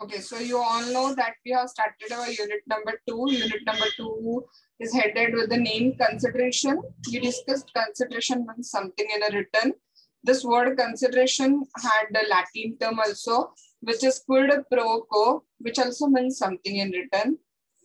Okay, so you all know that we have started our unit number 2. Unit number 2 is headed with the name consideration. We discussed consideration means something in a written. This word consideration had the Latin term also, which is quid pro quo, which also means something in written.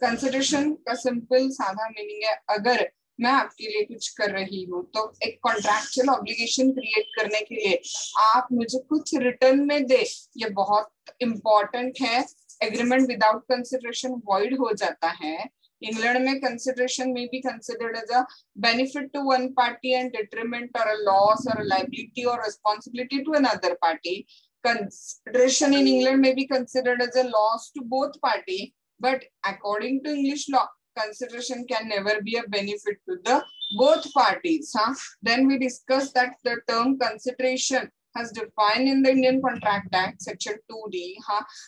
Consideration का simple साधा meaning है अगर मैं आपके लिए कुछ कर रही हूँ तो एक कॉन्ट्रैक्चुअल ऑब्लिगेशन क्रिएट करने के लिए आप मुझे कुछ रिटर्न में दे, ये बहुत इंपॉर्टेंट है. एग्रीमेंट विदाउट कंसिडरेशन वॉइड हो जाता है. इंग्लैंड में कंसिडरेशन में be considered as a benefit to one party and detriment or a loss or a liability or responsibility to another party. Consideration in England may be considered as a loss to both party, but according to English law, consideration can never be a benefit to the both parties. Then we discussed that the term consideration has defined in the Indian Contract Act, section 2D,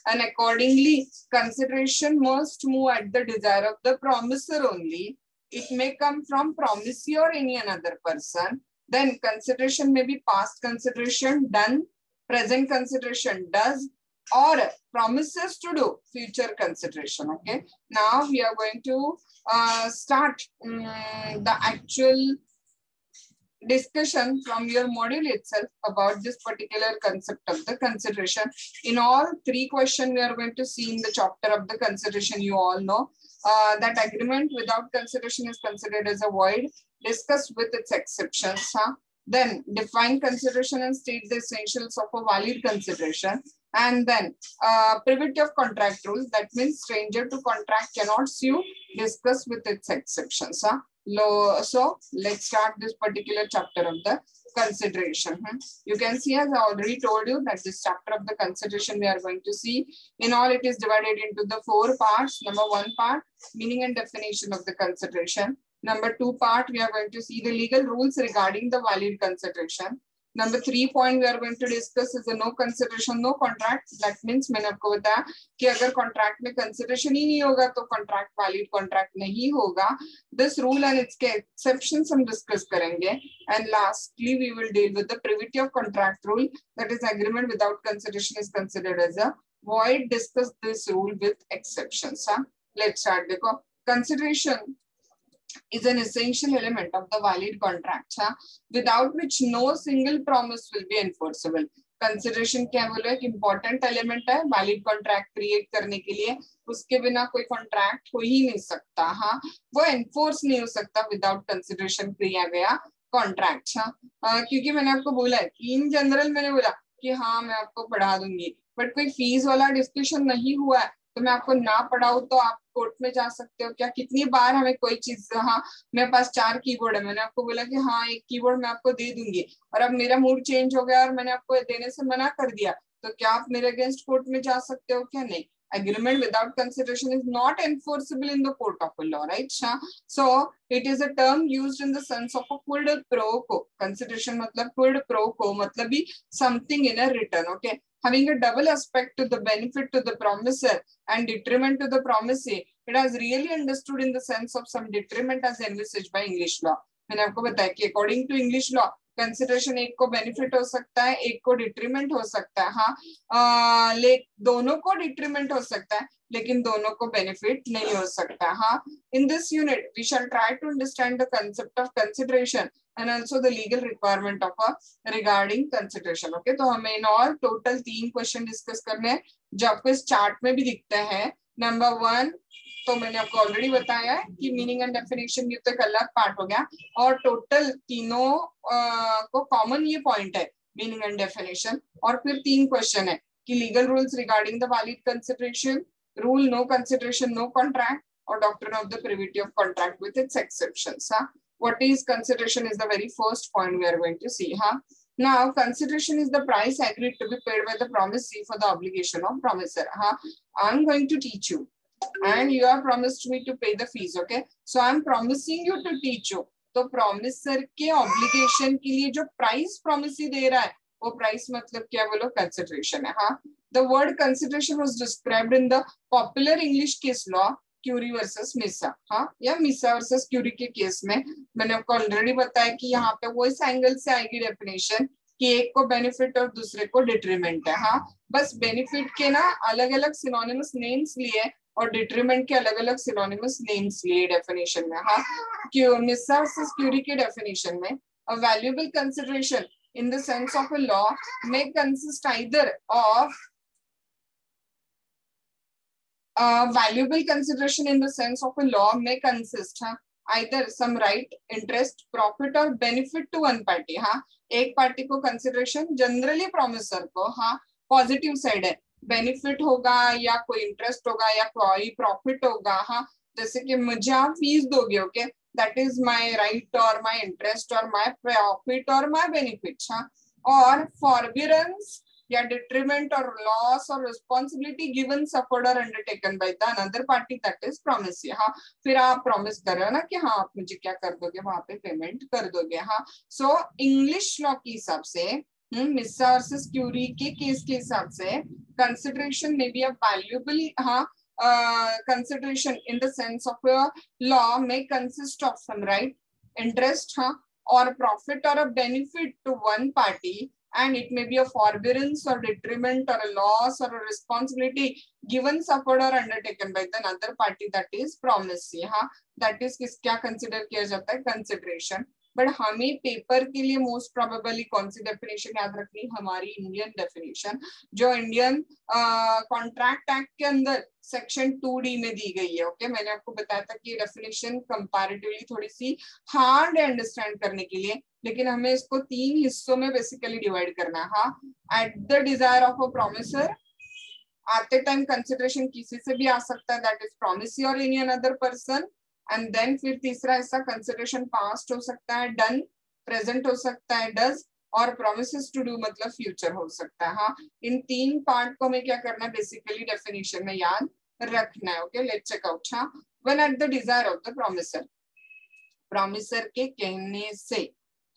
and accordingly, consideration must move at the desire of the promisor only. It may come from promisee or any another person. Then consideration may be past consideration done, present consideration does, or promises to do future consideration. Okay, now we are going to start the actual discussion from your module itself about this particular concept of the consideration. In all 3 questions we are going to see in the chapter of the consideration. You all know that agreement without consideration is considered as a void, discussed with its exceptions. Then define consideration and state the essentials of a valid consideration. And then privity of contract rule, that means stranger to contract cannot sue, discuss with its exceptions. So let's start this particular chapter of the consideration. You can see, as I already told you, that this chapter of the consideration we are going to see. In all, it is divided into the 4 parts. Number 1 part, meaning and definition of the consideration. Number 2 part, we are going to see the legal rules regarding the valid consideration. Number 3 point we are going to discuss is the no consideration, no contract. That means मैंने आपको बताया कि अगर contract में consideration ही नहीं होगा तो contract valid contract नहीं होगा. This rule and its exceptions हम discuss करेंगे. And lastly we will deal with the privity of contract rule. That is agreement without consideration is considered as a void. Discuss this rule with exceptions. Let's start. देखो, consideration is an essential element of the valid contract, without which no single promise will be enforceable. Consideration क्या बोलो एक important element है valid contract create करने के लिए. उसके बिना कोई contract हो ही नहीं सकता. वो enforce नहीं हो सकता without consideration किया गया contract. क्योंकि मैंने आपको बोला है कि in general मैंने बोला कि हाँ मैं आपको पढ़ा दूंगी, but कोई फीस वाला डिस्कशन नहीं हुआ है तो मैं आपको ना पढ़ाऊं तो आप कोर्ट में जा सकते हो क्या? कितनी बार हमें कोई चीज, मेरे पास 4 कीबोर्ड है, मैंने आपको बोला कि हाँ एक कीबोर्ड मैं आपको दे दूंगी, और अब मेरा मूड चेंज हो गया और मैंने आपको देने से मना कर दिया, तो क्या आप मेरे अगेंस्ट कोर्ट में जा सकते हो क्या? नहीं. Agreement without consideration is not enforceable in the court of law, right? So it is a term used in the sense of a quid pro quo. Consideration मतलब quid pro quo मतलब भी something in a return. Okay, having a double aspect to the benefit to the promisor and detriment to the promisee. It has really understood in the sense of some detriment as envisaged by English law. मैंने आपको बताया कि according to English law consideration एक को benefit हो सकता है, एक को डिट्रीमेंट हो सकता है. दोनों को डिट्रीमेंट हो सकता है लेकिन दोनों को बेनिफिट नहीं हो सकता. In this unit we shall try to understand the concept of consideration and also the legal requirement of regarding consideration. Okay, तो हमें इन और टोटल 3 क्वेश्चन डिस्कस करने हैं जो आपको इस चार्ट में भी दिखते हैं. नंबर 1 तो मैंने आपको ऑलरेडी बताया है कि मीनिंग एंड डेफिनेशन ये तो एक अलग पार्ट हो गया, और टोटल तीनों को कॉमन ये पॉइंट है मीनिंग एंड डेफिनेशन. और फिर 3 क्वेश्चन है कि legal rules regarding the valid consideration, rule no consideration no contract, और doctrine of the privity of contract with its exceptions. What is consideration is the very first point we are going to see. Now, consideration is the price agreed to be paid by the promisee for the obligation of promisor. I'm going to teach you, and you are promised me to pay the fees. Okay, so I'm promising you to teach you. तो promisor के obligation के लिए जो price promisee दे रहा है वो price मतलब क्या बोलो consideration है. The word consideration was described in the popular English case law Currie versus Misa. या मिसा वर्सेस क्यूरी के केस में मैंने आपको ऑलरेडी बताया कि यहाँ पे वो इस एंगल से आएगी डेफिनेशन कि एक को बेनिफिट और दूसरे को डिट्रीमेंट है। हाँ, बस बेनिफिट के ना अलग अलग सिनोनिमस नेम्स लिए और डिट्रीमेंट के अलग अलग सिनोनिमस नेम्स लिए डेफिनेशन में। हाँ, क्यों मिस्सा वर्सेस क्यूरी के डेफिनेशन में अ valuable consideration in the sense of a law may consist either of valuable consideration in the sense of a law may consist either some right, interest, profit or benefit to one party। हाँ, एक party को consideration generally promisor को हाँ positive side है, benefit होगा या कोई interest होगा या कोई प्रॉफिट होगा। हाँ, जैसे कि मुझे आप फीस दोगे, okay, that is my right और माय इंटरेस्ट और माय प्रॉफिट और माय बेनिफिट। हाँ, और फॉरबियरेंस या detriment or loss or responsibility given, suffered or undertaken by the another party, that is promise। हाँ, फिर आप प्रॉमिस कर रहे हो ना कि हाँ आप मुझे क्या कर दोगे, वहां पे पेमेंट कर दोगे। हाँ, सो इंग्लिश लॉ के हिसाब से मिस्सा वर्सेस क्यूरी के केस के हिसाब से कंसिडरेशन में बी अ वैल्यूएबल हाँ consideration in the sense of a law may consist of some right, interest or profit or a benefit to one party, and it may be a forbearance or detriment or a loss or a responsibility given, suffered or undertaken by the other party, that is promise। हाँ, that is क्या consider किया जाता है, consideration। But हमें paper के लिए most probably कौन सी definition याद रखनी, हमारी इंडियन डेफिनेशन जो इंडियन कॉन्ट्रैक्ट एक्ट के अंदर सेक्शन 2D में दी गई है। ओके, मैंने आपको बताया था कि ये डेफिनेशन कंपैरेटिवली थोड़ी सी हार्ड है अंडरस्टैंड करने के लिए, लेकिन हमें इसको 3 हिस्सों में बेसिकली डिवाइड करना है। हाँ, at the desire of a promisor, आते टाइम कंसिडरेशन किसी से भी आ सकता है, दैट इज प्रोमिसी और any another person. And then फिर तीसरा हिस्सा कंसिडरेशन पास्ट हो सकता है, डन, प्रेजेंट हो सकता है, डज, और प्रोमिसेस टू डू मतलब फ्यूचर हो सकता है। हाँ, इन 3 पार्ट को हमें क्या करना है, बेसिकली डेफिनेशन में याद रखना है। Okay, let's check out. हाँ, when at the desire of the promisor, promisor के कहने से।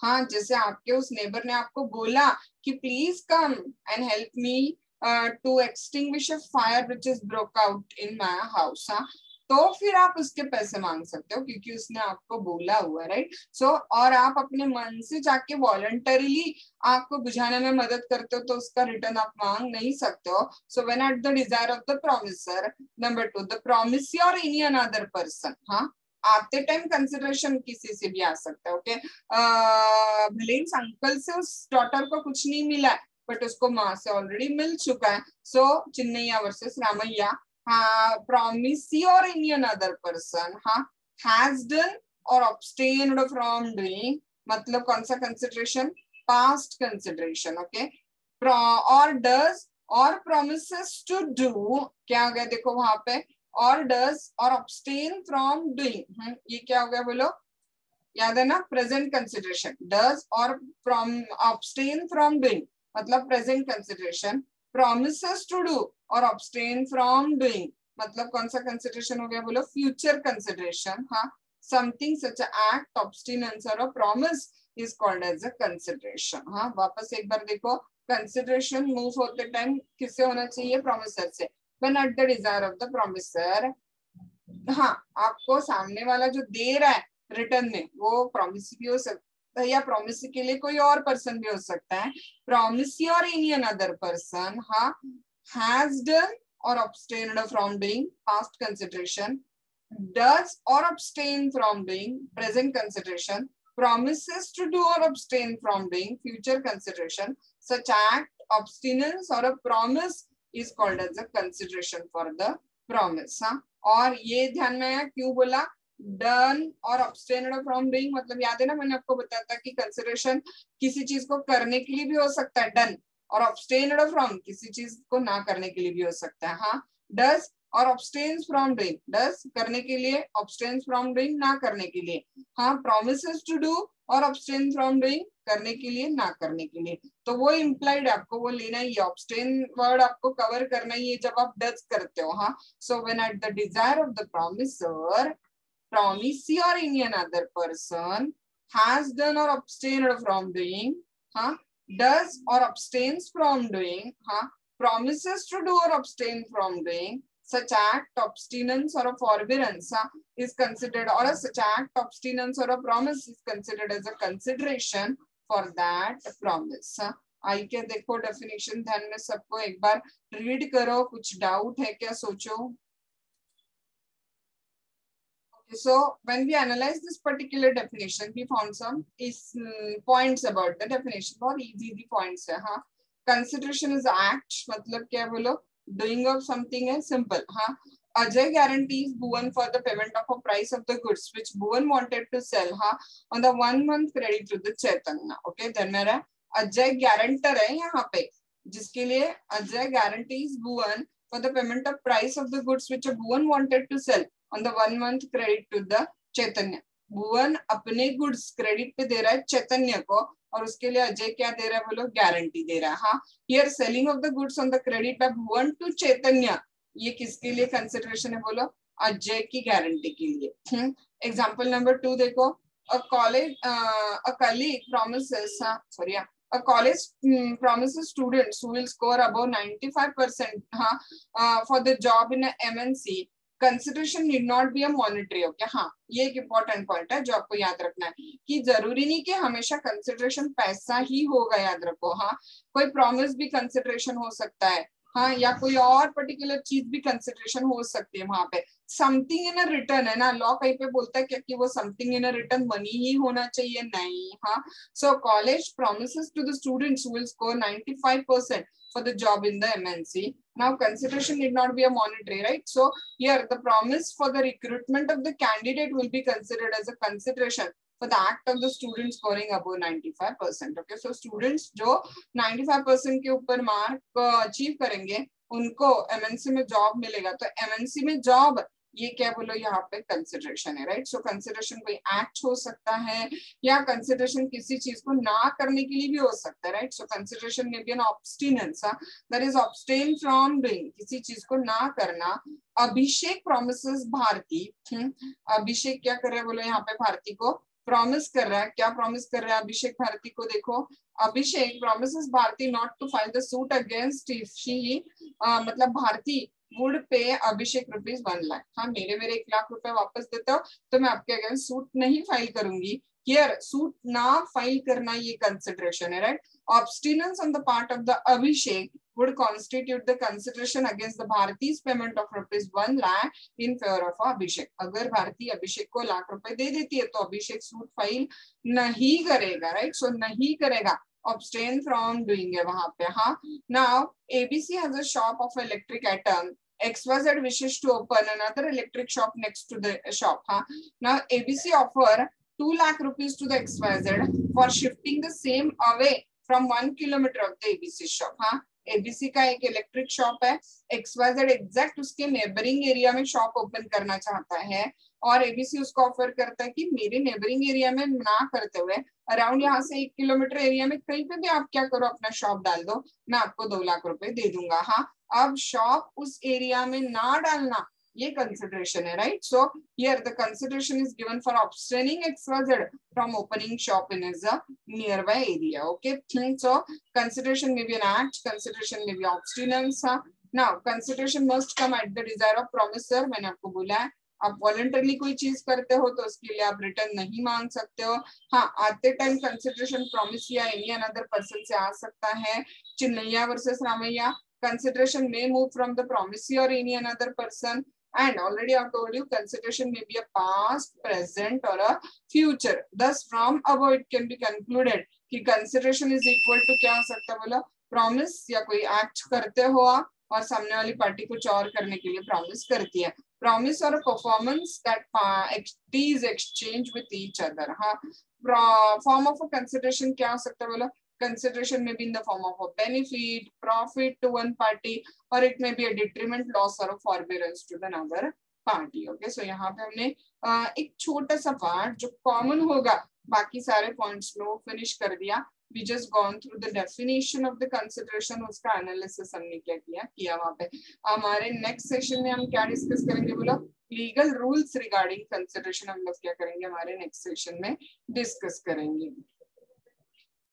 हाँ, जैसे आपके उस नेबर ने आपको बोला कि please come and help me to extinguish a fire which is broke out in my house. हाँ, तो फिर आप उसके पैसे मांग सकते हो क्योंकि उसने आपको बोला हुआ, राइट। सो और आप अपने मन से जाके वॉलंटरीली आपको बुझाने में मदद करते हो तो उसका रिटर्न आप मांग नहीं सकते हो। So when at the desire of the promisor, number 2 the promisee और एनी अनदर पर्सन। हाँ, आते टाइम कंसिडरेशन किसी से भी आ सकता है। ओके, भले इस अंकल से उस डॉटर को कुछ नहीं मिला है बट उसको माँ से ऑलरेडी मिल चुका है। So Chinnaya versus Ramayya, promisee or any another person has done or abstained from doing, मतलब कौन सा consideration, past consideration। okay, or does or promises to do, क्या हो गया देखो वहां पे, or does or abstain from doing, ये क्या हो गया बोलो, याद है ना, present consideration. does or from abstain from doing मतलब present consideration, promises to do और abstain from doing मतलब कौन सा कंसिडरेशन हो गया बोलो, फ्यूचर कंसिडरेशन। हाँ, समथिंग सच एक्ट, ऑब्स्टिनेंस और promise is called as a consideration. हाँ, वापस एक बार देखो, कंसिडरेशन मूव होते टाइम किससे होना चाहिए, प्रोमिसर से। When at the desire of the promisor, हाँ, आपको सामने वाला जो दे रहा है रिटर्न में वो प्रोमिसी भी हो सकता है या प्रोमिसी के लिए कोई और पर्सन भी हो सकता है। प्रोमिसी और एनी अनदर पर्सन हाँ has done or abstained from doing, past consideration, does or abstain from doing, present consideration, promises to do or abstain from doing, future consideration. Such act, abstinence or a promise is called as a consideration for the promise। हाँ, और ये ध्यान में आया क्यों बोला done और abstained from doing, मतलब याद है ना मैंने आपको बताया था कि कंसिडरेशन किसी चीज को करने के लिए भी हो सकता है डन, और abstained from किसी चीज को ना करने के लिए भी हो सकता है। हाँ, does और abstains from doing, does करने के लिए, abstains from doing ना करने के लिए। हाँ, promises to do और abstain from doing करने के लिए ना करने के लिए। तो वो implied आपको वो लेना ही है, abstain वर्ड आपको कवर करना ही है जब आप does करते हो। हाँ, so when at the desire of the promiser, promisee or any another person has done or abstained from doing, हाँ, does or abstains from doing, promises to do or abstain from doing, such act, abstinence or a forbearance is considered, or a such act, abstinence or a promise is considered as a consideration for that promise. आई के देखो definition ध्यान में सबको एक बार read करो, कुछ doubt है क्या सोचो। So when we analyze this particular definition, we found some points about the definition. बहुत easy points है। हाँ, consideration is act, मतलब क्या बोलो, doing of something है, simple। हाँ, Ajay guarantees Bhuvan for the payment of a price of the goods which Bhuvan wanted to sell, हाँ, on the 1 month credit to the Chaitanya। Okay, then मेरा Ajay guarantor है यहाँ पे, जिसके लिए Ajay guarantees Bhuvan for the payment of price of the goods which Bhuvan wanted to sell on the 1 month credit to the चैतन्य। भुवन अपने goods credit पे दे रहा है चैतन्य को, और उसके लिए अजय क्या दे रहा है बोलो, गारंटी दे रहा है। हाँ, here selling of the goods on the credit by Bhuvan to Chaitanya, ये किसके लिए कंसिडरेशन है बोलो, अजय की गारंटी के लिए। एग्जांपल नंबर 2 देखो, a colleague promises, sorry, a college promises students who will score above 95% for the job in a MNC. Consideration need not be a monetary. Okay, हाँ, ये एक इंपॉर्टेंट पॉइंट है जो आपको याद रखना है कि जरूरी नहीं कि हमेशा कंसिडरेशन पैसा ही होगा, याद रखो। हाँ, कोई प्रॉमिस भी कंसिडरेशन हो सकता है, हाँ, या कोई और पर्टिकुलर चीज भी कंसिडरेशन हो सकती है। वहां पे समथिंग इन अ रिटर्न है ना, लॉ कहीं पे बोलता है क्या कि वो something in a return money ही होना चाहिए, नहीं। हाँ, so college promises to the students who will score 95% for the job in the MNC. Now consideration need not be a monetary, right? So here the promise for the recruitment of the candidate will be considered as a consideration for the act of the student scoring above 95%. Okay, so students जो 95% के ऊपर mark achieve करेंगे उनको MNC में job मिलेगा। तो MNC में job, ये क्या बोलो यहाँ पे कंसिडरेशन है, राइट। सो कंसिडरेशन कोई एक्ट हो सकता है, या कंसिडरेशन किसी चीज को ना करने के लिए भी हो सकता है, राइट। सो कंसिडरेशन में भी an abstinence, that is abstain from doing, किसी चीज को ना करना। अभिषेक प्रॉमिसेस भारती, अभिषेक क्या कर रहा है बोलो, यहाँ पे भारती को प्रॉमिस कर रहा है। क्या प्रॉमिस कर रहा है अभिषेक भारती को, देखो, Abhishek promises Bharati not to file the suit against if she, मतलब भारती वुड पे अभिषेक ₹1 लाख। हाँ, मेरे 1 लाख रुपए वापस देते हो तो मैं आपके अगेंस्ट सूट नहीं फाइल करूंगी। हियर सूट ना फाइल करना ये कंसिडरेशन है, right. Abstinence on the part of the Abhishek would constitute the consideration against the Bharati's payment of ₹1 lakh in favor of अभिषेक। अगर भारती अभिषेक को लाख रुपए दे देती है तो अभिषेक सूट फाइल नहीं करेगा, राइट। सो नहीं करेगा, abstain from doing है वहां पे। हाँ, now ABC has a shop of electric item, XYZ wishes to open another electric shop next to the shop। हाँ, now ABC offer 2 lakh rupees to the XYZ for shifting the same away from 1 kilometer of the ABC shop। हाँ, ABC का एक electric shop है, XYZ exact उसके neighbouring area में shop open करना चाहता है, और ABC उसको ऑफर करता है कि मेरे नेबरिंग एरिया में ना करते हुए अराउंड यहाँ से 1 किलोमीटर एरिया में कहीं पे भी आप क्या करो, अपना शॉप डाल दो, मैं आपको 2 लाख रुपए दे दूंगा। हाँ, अब शॉप उस एरिया में ना डालना ये कंसिडरेशन है, right. So here the consideration is given for abstaining XYZ from opening shop in his nearby area। Okay, so consideration may be an act, consideration may be abstinence। now consideration must come at the desire of promiser। मैंने आपको बोला है आप voluntarily कोई चीज करते हो तो उसके लिए आप रिटर्न नहीं मांग सकते हो। हाँ, आते टाइम कंसिडरेशन प्रॉमिस या एनी अनदर पर्सन से आ सकता है। Chinnaya versus Ramayya, consideration may move from the promisee or any another person, and already I've told you consideration may be a past, present or a future। thus from above it can be concluded कि consideration is equal to क्या हो सकता है बोला, promise या कोई act करते हो आप और सामने वाली पार्टी कुछ और करने के लिए प्रॉमिस करती है। प्रॉमिस और performance that is exchange with each other। हाँ, फॉर्म ऑफ अ कंसिडरेशन क्या हो सकता है बोला, consideration may be in the form of a benefit, profit to one party, or it may be a detriment, loss or a forbearance to the other party। Okay, so यहाँ पे हमने एक छोटा सा पार्ट जो कॉमन होगा, बाकी सारे पॉइंट्स लो फिनिश कर दिया। We just gone through the definition of the consideration, उसका एनालिसिस हमने क्या किया वहाँ पे। हमारे नेक्स्ट सेशन में हम क्या डिस्कस करेंगे बोलो, लीगल रूल्स रिगार्डिंग कंसिडरेशन हम लोग क्या करेंगे हमारे नेक्स्ट सेशन में डिस्कस करेंगे।